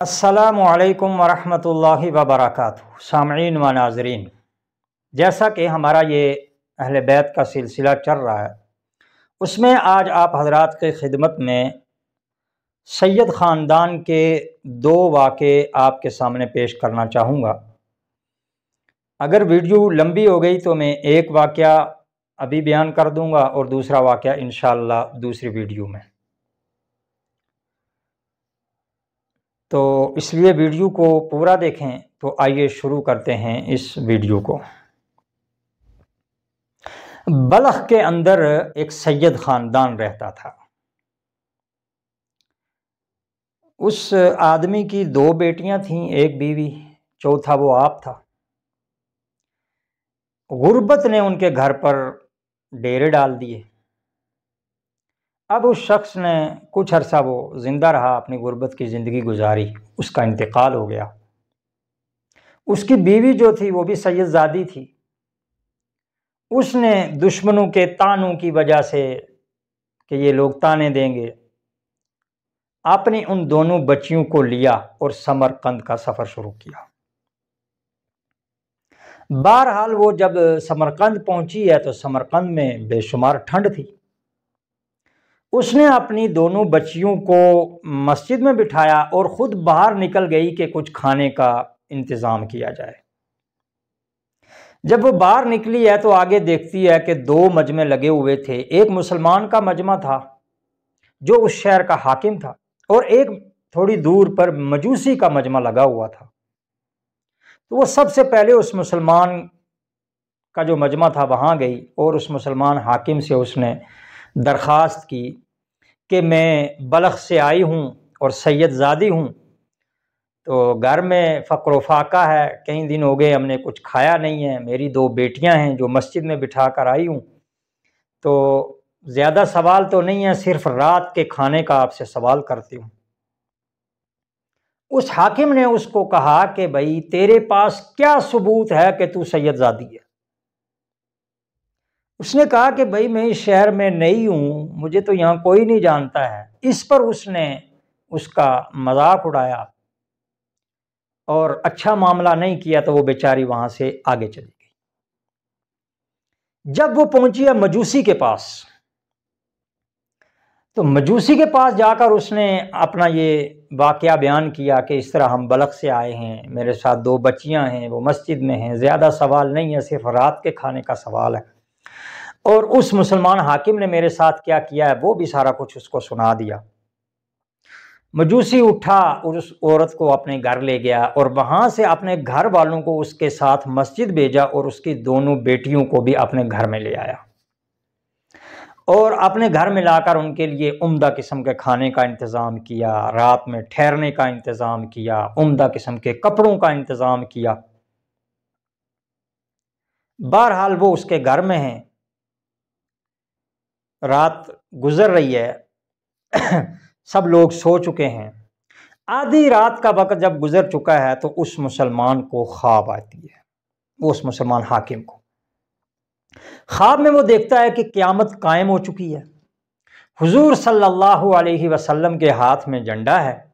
अस्सलामु अलैकुम वरहमतुल्लाहि वबरकातुहू। सामईन व नाज़रीन, जैसा कि हमारा ये अहले बैत का सिलसिला चल रहा है, उसमें आज आप हजरात के खिदमत में सैयद ख़ानदान के दो वाक़े आपके सामने पेश करना चाहूँगा। अगर वीडियो लंबी हो गई तो मैं एक वाक़या अभी बयान कर दूँगा और दूसरा वाक़या इंशाअल्लाह दूसरी वीडियो में। तो इसलिए वीडियो को पूरा देखें। तो आइए शुरू करते हैं इस वीडियो को। बलख के अंदर एक सैयद ख़ानदान रहता था। उस आदमी की दो बेटियां थीं, एक बीवी, चौथा वो आप था। गुर्बत ने उनके घर पर डेरे डाल दिए। अब उस शख्स ने कुछ अरसा वो ज़िंदा रहा, अपनी गुर्बत की ज़िंदगी गुजारी, उसका इंतकाल हो गया। उसकी बीवी जो थी वो भी सैयदज़ादी थी। उसने दुश्मनों के तानों की वजह से कि ये लोग ताने देंगे, अपनी उन दोनों बच्चियों को लिया और समरकंद का सफ़र शुरू किया। बहरहाल वो जब समरकंद पहुंची है तो समरकंद में बेशुमार ठंड थी। उसने अपनी दोनों बच्चियों को मस्जिद में बिठाया और ख़ुद बाहर निकल गई कि कुछ खाने का इंतज़ाम किया जाए। जब वो बाहर निकली है तो आगे देखती है कि दो मजमे लगे हुए थे। एक मुसलमान का मजमा था जो उस शहर का हाकिम था, और एक थोड़ी दूर पर मजूसी का मजमा लगा हुआ था। तो वो सबसे पहले उस मुसलमान का जो मजमा था वहाँ गई और उस मुसलमान हाकिम से उसने दरख्वास्त की कि मैं बलख से आई हूँ और सैयदज़ादी हूँ, तो घर में फ़क्र फाका है, कई दिन हो गए हमने कुछ खाया नहीं है, मेरी दो बेटियां हैं जो मस्जिद में बिठा कर आई हूँ, तो ज़्यादा सवाल तो नहीं है, सिर्फ रात के खाने का आपसे सवाल करती हूँ। उस हाकिम ने उसको कहा कि भाई तेरे पास क्या सबूत है कि तू सैयदज़ादी है। उसने कहा कि भाई मैं इस शहर में नई हूँ, मुझे तो यहाँ कोई नहीं जानता है। इस पर उसने उसका मजाक उड़ाया और अच्छा मामला नहीं किया, तो वो बेचारी वहाँ से आगे चली गई। जब वो पहुंची है मजूसी के पास, तो मजूसी के पास जाकर उसने अपना ये वाक़या बयान किया कि इस तरह हम बलख से आए हैं, मेरे साथ दो बच्चियां हैं, वो मस्जिद में हैं, ज़्यादा सवाल नहीं है, सिर्फ रात के खाने का सवाल है। और उस मुसलमान हाकिम ने मेरे साथ क्या किया है वो भी सारा कुछ उसको सुना दिया। मजूसी उठा और उस औरत को अपने घर ले गया और वहाँ से अपने घर वालों को उसके साथ मस्जिद भेजा और उसकी दोनों बेटियों को भी अपने घर में ले आया और अपने घर में लाकर उनके लिए उम्दा किस्म के खाने का इंतज़ाम किया, रात में ठहरने का इंतज़ाम किया, उम्दा किस्म के कपड़ों का इंतज़ाम किया। बहरहाल वो उसके घर में हैं, रात गुजर रही है, सब लोग सो चुके हैं। आधी रात का वक्त जब गुजर चुका है तो उस मुसलमान को ख्वाब आती है, वो उस मुसलमान हाकिम को। ख्वाब में वो देखता है कि क़यामत कायम हो चुकी है, हुजूर सल्लल्लाहु अलैहि वसल्लम के हाथ में झंडा है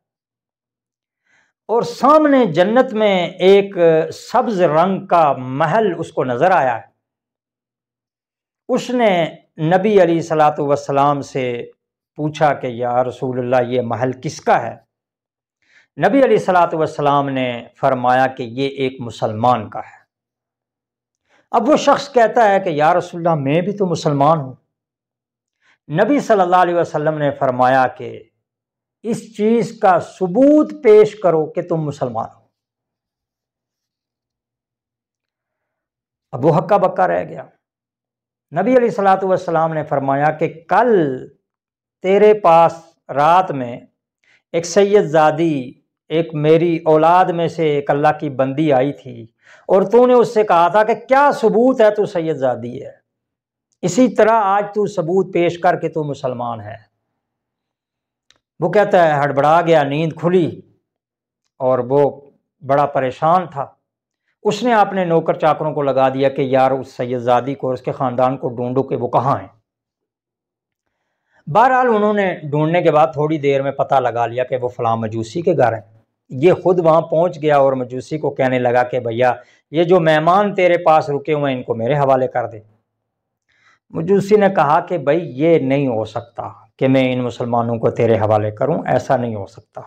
और सामने जन्नत में एक सब्ज रंग का महल उसको नजर आया है। उसने नबी अलैहिस्सलातु वस्सलाम से पूछा कि या रसूलल्लाह ये महल किसका है। नबी अलैहिस्सलातु वस्सलाम ने फरमाया कि ये एक मुसलमान का है। अब वो शख्स कहता है कि या रसूलल्लाह मैं भी तो मुसलमान हूँ। नबी सल्लल्लाहु अलैहि वसल्लम ने फरमाया कि इस चीज़ का सबूत पेश करो कि तुम मुसलमान हो। अब वो हक्का बक्का रह गया। नबी अलैहिस्सलातु वस्सलाम ने फरमाया कि कल तेरे पास रात में एक सैयदज़ादी, एक मेरी औलाद में से एक अल्लाह की बंदी आई थी और तूने उससे कहा था कि क्या सबूत है तू सैयदज़ादी है, इसी तरह आज तू सबूत पेश कर के तू मुसलमान है। वो कहता है हड़बड़ा गया, नींद खुली और वो बड़ा परेशान था। उसने अपने नौकर चाकरों को लगा दिया कि यार उस सैयदज़ादी को और उसके ख़ानदान को ढूंढो कि वो कहाँ हैं। बहरहाल उन्होंने ढूंढने के बाद थोड़ी देर में पता लगा लिया कि वो फलां मजूसी के घर हैं। یہ خود وہاں پہنچ گیا اور مجوسی کو کہنے لگا کہ بھیا یہ جو مہمان تیرے پاس رکے ہوئے ہیں ان کو میرے حوالے کر دے۔ مجوسی نے کہا کہ بھائی یہ نہیں ہو سکتا کہ میں ان مسلمانوں کو تیرے حوالے کروں، ایسا نہیں ہو سکتا۔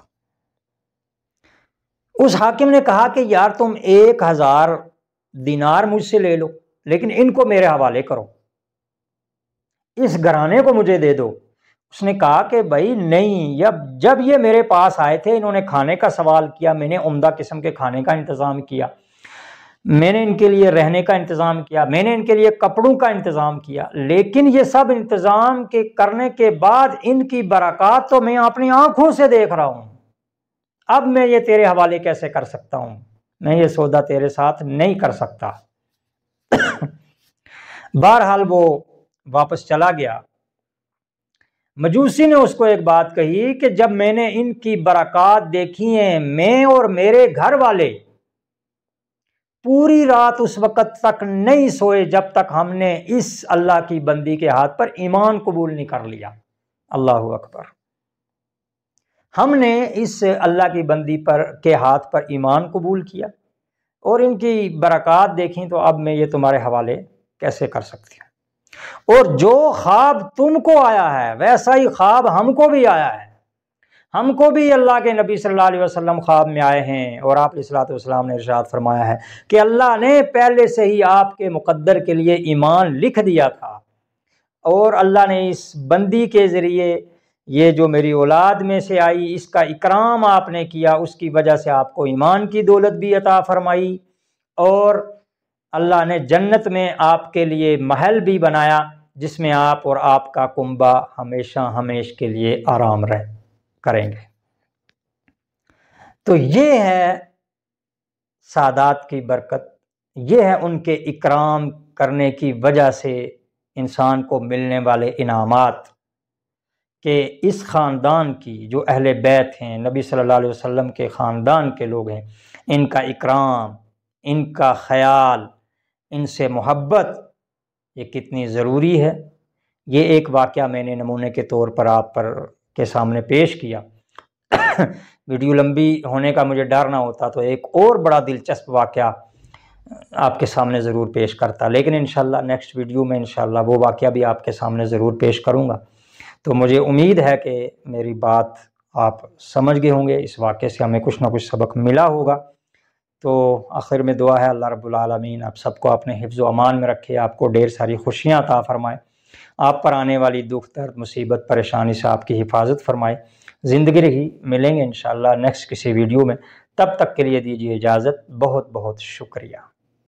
اس حاکم نے کہا کہ یار تم 1000 دینار مجھ سے لے لو لیکن ان کو میرے حوالے کرو، اس گھرانے کو مجھے دے دو۔ اس نے کہا کہ بھائی نہیں، جب یہ میرے پاس آئے تھے انہوں نے کھانے کا سوال کیا، میں نے عمدہ قسم کے کھانے کا انتظام کیا، میں نے ان کے لیے رہنے کا انتظام کیا، میں نے ان کے لیے کپڑوں کا انتظام کیا، لیکن یہ سب انتظام کے کرنے کے بعد ان کی برکات تو میں اپنی آنکھوں سے دیکھ رہا ہوں، اب میں یہ تیرے حوالے کیسے کر سکتا ہوں؟ میں یہ سودا تیرے ساتھ نہیں کر سکتا۔ بہرحال وہ واپس چلا گیا۔ مجوسی نے اس کو ایک بات کہی کہ جب میں نے ان کی برکات دیکھی ہیں، میں اور میرے گھر والے پوری رات اس وقت تک نہیں سوئے جب تک ہم نے اس اللہ کی بندی کے ہاتھ پر ایمان قبول نہیں کر لیا۔ اللہ اکبر! ہم نے اس اللہ کی بندی کے ہاتھ پر ایمان قبول کیا اور ان کی برکات دیکھیں تو اب میں یہ تمہارے حوالے کیسے کر سکتی ہوں؟ اور جو خواب تم کو آیا ہے ویسا ہی خواب ہم کو بھی آیا ہے، ہم کو بھی اللہ کے نبی صلی اللہ علیہ وسلم خواب میں آئے ہیں، اور آپ علیہ السلام نے ارشاد فرمایا ہے کہ اللہ نے پہلے سے ہی آپ کے مقدر کے لیے ایمان لکھ دیا تھا، اور اللہ نے اس بندی کے ذریعے یہ جو میری اولاد میں سے آئی اس کا اکرام آپ نے کیا، اس کی وجہ سے آپ کو ایمان کی دولت بھی عطا فرمائی، اور اللہ نے جنت میں آپ کے لیے محل بھی بنایا جس میں آپ اور آپ کا کنبہ ہمیشہ ہمیش کے لیے آرام کریں گے۔ تو یہ ہے سادات کی برکت، یہ ہے ان کے اکرام کرنے کی وجہ سے انسان کو ملنے والے انعامات، کہ اس خاندان کی جو اہل بیت ہیں، نبی صلی اللہ علیہ وسلم کے خاندان کے لوگ ہیں، ان کا اکرام، ان کا خیال، ان سے محبت یہ کتنی ضروری ہے۔ یہ ایک واقعہ میں نے نمونے کے طور پر آپ کے سامنے پیش کیا۔ ویڈیو لمبی ہونے کا مجھے ڈر نہ ہوتا تو ایک اور بڑا دلچسپ واقعہ آپ کے سامنے ضرور پیش کرتا، لیکن انشاءاللہ نیکسٹ ویڈیو میں انشاءاللہ وہ واقعہ بھی آپ کے سامنے ضرور پیش کروں گا۔ تو مجھے امید ہے کہ میری بات آپ سمجھ گئے ہوں گے، اس واقعے سے ہمیں کچھ نہ کچھ سبق ملا ہوگا۔ تو آخر میں دعا ہے اللہ رب العالمین آپ سب کو اپنے حفظ و امان میں رکھے، آپ کو ڈھیر ساری خوشیاں عطا فرمائے، آپ پر آنے والی دکھ درد مصیبت پریشانی سے آپ کی حفاظت فرمائے۔ زندگی رہی ملیں گے انشاءاللہ نیکسٹ کسی ویڈیو میں، تب تک کے لیے دیجیے اجازت، بہت بہت شکریہ۔